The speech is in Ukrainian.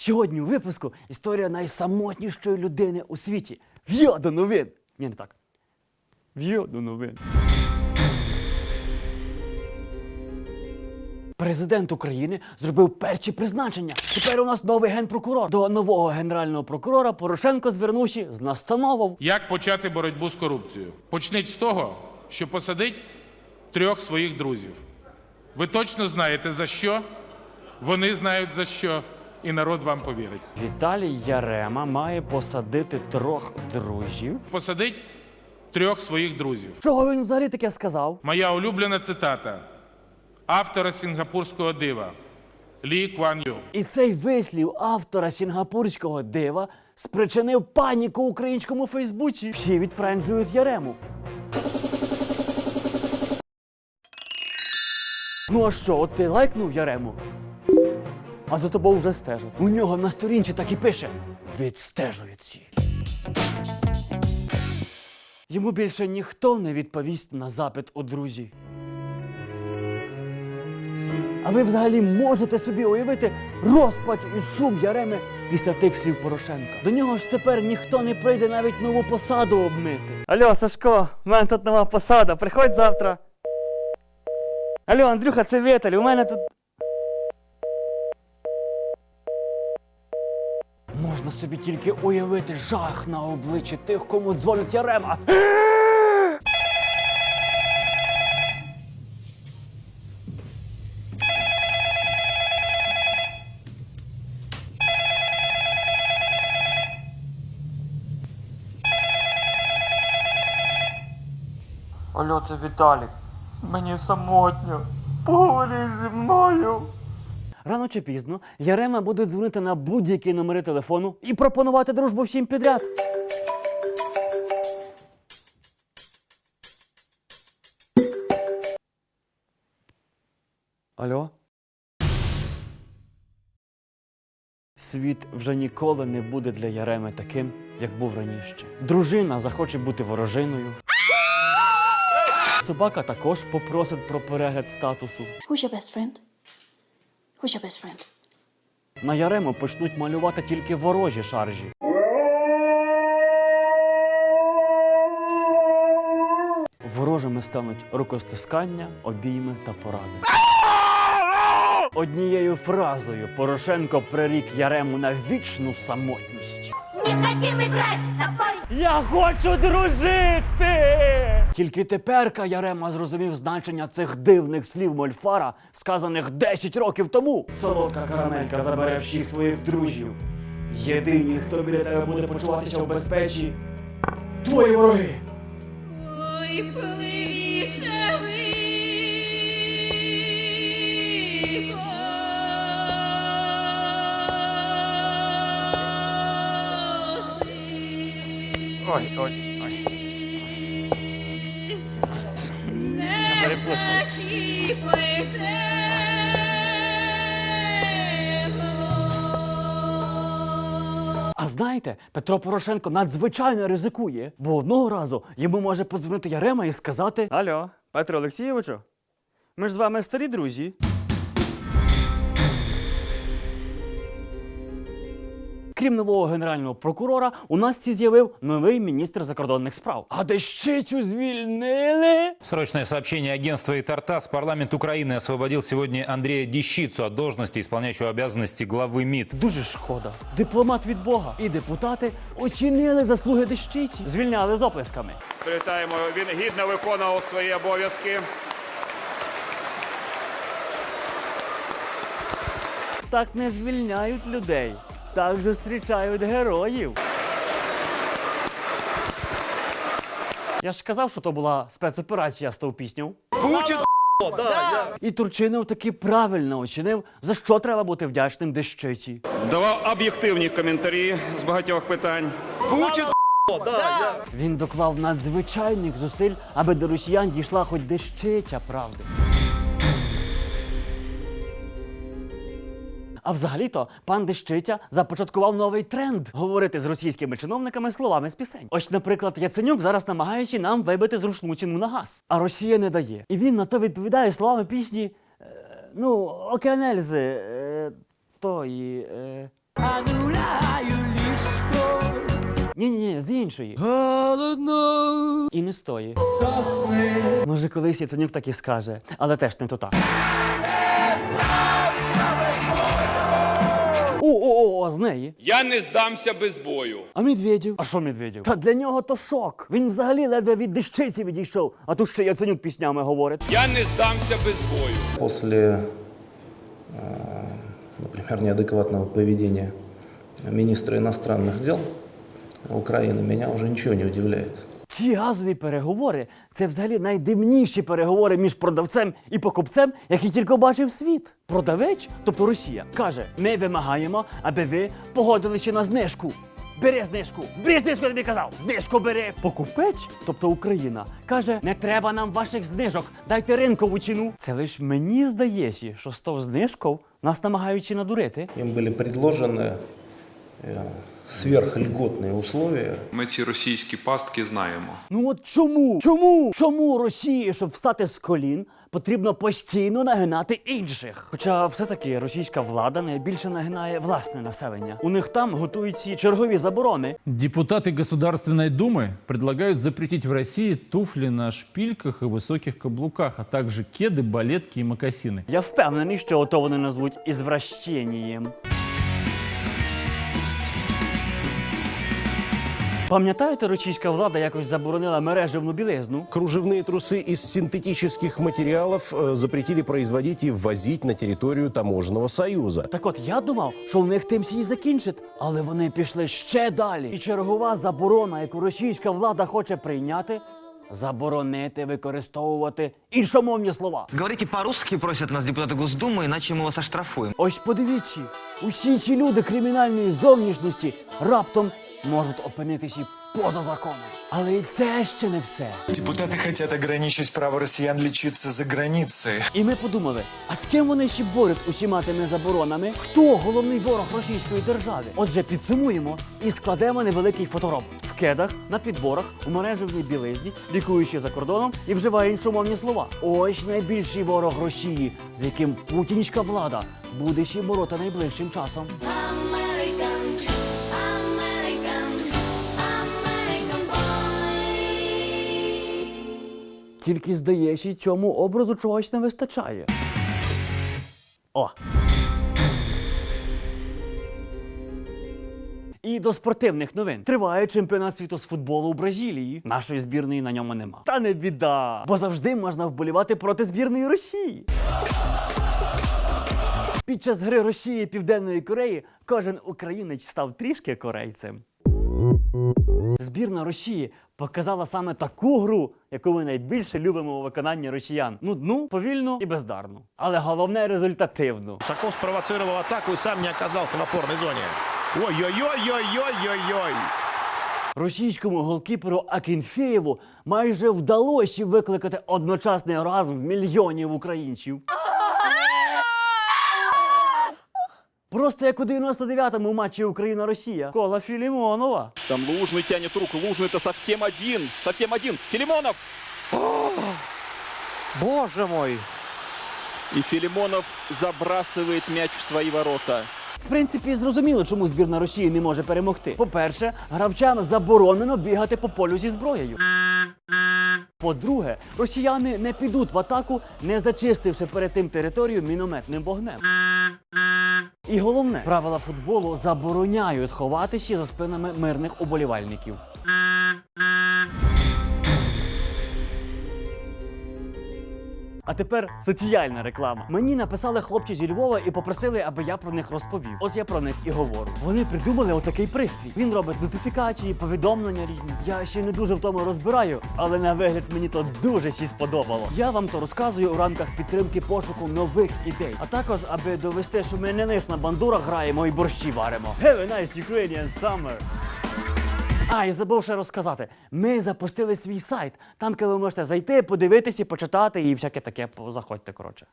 Сьогодні у випуску історія найсамотнішої людини у світі. В'йо до новин! Ні, не так. В'йо до новин. Президент України зробив перші призначення. Тепер у нас новий генпрокурор. До нового генерального прокурора Порошенко звернувся з настановою. Як почати боротьбу з корупцією? Почніть з того, що посадить 3 своїх друзів. Ви точно знаєте за що, вони знають за що, і народ вам повірить. Віталій Ярема має посадити 3 друзів. Посадить 3 своїх друзів. Чого він взагалі таке сказав? Моя улюблена цитата автора сінгапурського дива Лі Куан Ю. І цей вислів автора сінгапурського дива спричинив паніку в українському Фейсбуці. Всі відфренджують Ярему. Ну а що, от ти лайкнув Ярему? А за тобою вже стежать. У нього на сторінці так і пише «Відстежують всі». Йому більше ніхто не відповість на запит у друзі. А ви взагалі можете собі уявити розпач і сум Яреми після тих слів Порошенка? До нього ж тепер ніхто не прийде навіть нову посаду обмити. Алло, Сашко, в мене тут нова посада, приходь завтра. Алло, Андрюха, це Віталь, у мене тут... Можна собі тільки уявити жах на обличчі тих, кому дзвонить Ярема. Алло, це Віталік. Мені самотньо. Поговори зі мною. Рано чи пізно Ярема буде дзвонити на будь-які номери телефону і пропонувати дружбу всім підряд. Алло? Світ вже ніколи не буде для Яреми таким, як був раніше. Дружина захоче бути ворожиною. Собака також попросить про перегляд статусу. Who's your best friend? Who's your best friend? На Ярему почнуть малювати тільки ворожі шаржі. Ворожими стануть рукостискання, обійми та поради. Однією фразою Порошенко прирік Ярему на вічну самотність. Не хотим играть с тобой! Я хочу дружити! Тільки теперка Ярема зрозумів значення цих дивних слів Мольфара, сказаних 10 років тому. Солодка карамелька забере всіх твоїх друзів. Єдині, хто біля тебе буде почуватися в безпечі – твої вороги. Ой, плывите вы, Ой. не зачіпайте А знаєте, Петро Порошенко надзвичайно ризикує, бо одного разу йому може подзвонити Ярема і сказати: «Алло, Петро Олексійовичу, ми ж з вами старі друзі». Крім нового генерального прокурора, у нас з'явив новий міністр закордонних справ. А Дещицю звільнили? Срочное сообщение агентства «Итартас». Парламент Украины освободил сегодня Андрея Дещицу от должности, исполняющего обязанности главы МИД. Дуже шкода. Дипломат від Бога. І депутати оцінили заслуги Дещиці. Звільняли з оплесками. Привітаємо, він гідно виконував свої обов'язки. Так не звільняють людей. Так зустрічають героїв. Я ж казав, що то була спецоперація з тою пісню. Путін, І Турчинов таки правильно оцінив, за що треба бути вдячним Дещиці. Давав об'єктивні коментарі з багатьох питань. Він доклав надзвичайних зусиль, аби до росіян дійшла хоч дещиця правди. А взагалі-то пан Дещиця започаткував новий тренд – говорити з російськими чиновниками словами з пісень. Ось, наприклад, Яценюк зараз намагається нам вибити зручну ціну на газ. А Росія не дає. І він на то відповідає словами пісні «Океанельзи, Ні, з іншої. Голодно. І не з тої. Сосни. Може, колись Яценюк так і скаже, але теж не то так. О, з неї. Я не здамся без бою. А Медведєв? А що Медведєв? Та для нього то шок. Він взагалі ледве від дещиці відійшов, а тут ще Яценюк піснями говорить. Я не здамся без бою. После, например, неадекватного поведения министра иностранных дел Украины меня уже ничего не удивляет. Ці газові переговори – це взагалі найдивніші переговори між продавцем і покупцем, які тільки бачив світ. Продавець, тобто Росія, каже, ми вимагаємо, аби ви погодилися на знижку. Бери знижку, я тобі казав, знижку бери. Покупець, тобто Україна, каже, не треба нам ваших знижок, дайте ринкову ціну. Це лиш мені здається, що з того знижкою нас намагаються надурити. Им были предложены сверхльготные условия. Ми ці російські пастки знаємо. Ну от чому Росії, щоб встати з колін, потрібно постійно нагинати інших? Хоча все-таки російська влада найбільше нагинає власне населення. У них там готують ці чергові заборони. Депутаты Государственной Думы предлагают запретить в России туфли на шпильках и высоких каблуках, а также кеды, балетки и мокасины. Я впевнений, що ото вони назвуть ізвращенням. Пам'ятаєте, російська влада якось заборонила мережевну білизну? Кружевные трусы из синтетических материалов запретили производить и ввозить на территорию таможенного союза. Так от, я думав, що в них тим всі і закінчить, але вони пішли ще далі. І чергова заборона, яку російська влада хоче прийняти – заборонити використовувати іншомовні слова. Говорите по-русски, просят нас депутаты Госдумы, иначе мы вас оштрафуем. Ось подивіться, усі ці люди кримінальної зовнішності раптом можуть опинитися поза законом. Але і це ще не все. Депутаты хотят ограничить право россиян лечиться за границей. І ми подумали, а з ким вони ще борють усіма тими заборонами? Хто головний ворог російської держави? Отже, підсумуємо і складемо невеликий фоторобот. В кедах, на підборах, у мережевній білизні, лікуючи за кордоном і вживає іншомовні слова. Ось найбільший ворог Росії, з яким путінська влада буде ще бороти найближчим часом. Тільки, здається, цьому образу чогось не вистачає. О! І до спортивних новин. Триває чемпіонат світу з футболу у Бразилії. Нашої збірної на ньому нема. Та не біда, бо завжди можна вболівати проти збірної Росії. Під час гри Росії і Південної Кореї кожен українець став трішки корейцем. Збірна Росії показала саме таку гру, яку ми найбільше любимо у виконанні росіян. Нудну, повільну і бездарну. Але головне – результативну. Шаков спровоцировал атаку и сам не оказался в опорной зоне. Ой-ой-ой-ой-ой-ой-ой! Російському голкіперу Акінфєєву майже вдалося викликати одночасний оргазм мільйонів українців. Просто як у 99-му матчі Україна-Росія. Кола Філімонова. Там Лужный тянет руку. Лужный это совсем один. Филимонов! Боже мой! И Филимонов забрасывает мяч в свои ворота. В принципі, зрозуміло, чому збірна Росії не може перемогти. По-перше, гравцям заборонено бігати по полю зі зброєю. По-друге, росіяни не підуть в атаку, не зачистивши перед тим територію мінометним вогнем. І головне, правила футболу забороняють ховатися за спинами мирних уболівальників. А тепер соціальна реклама. Мені написали хлопці зі Львова і попросили, аби я про них розповів. От я про них і говорю. Вони придумали отакий пристрій. Він робить нотифікації, повідомлення різні. Я ще не дуже в тому розбираю, але на вигляд мені то дуже сі сподобало. Я вам то розказую у рамках підтримки пошуку нових ідей. А також, аби довести, що ми не лише на бандурах граємо і борщі варимо. Have a nice Ukrainian summer! А, і забув ще розказати. Ми запустили свій сайт. Там, ви можете зайти, подивитися, почитати і всяке таке. Заходьте, коротше.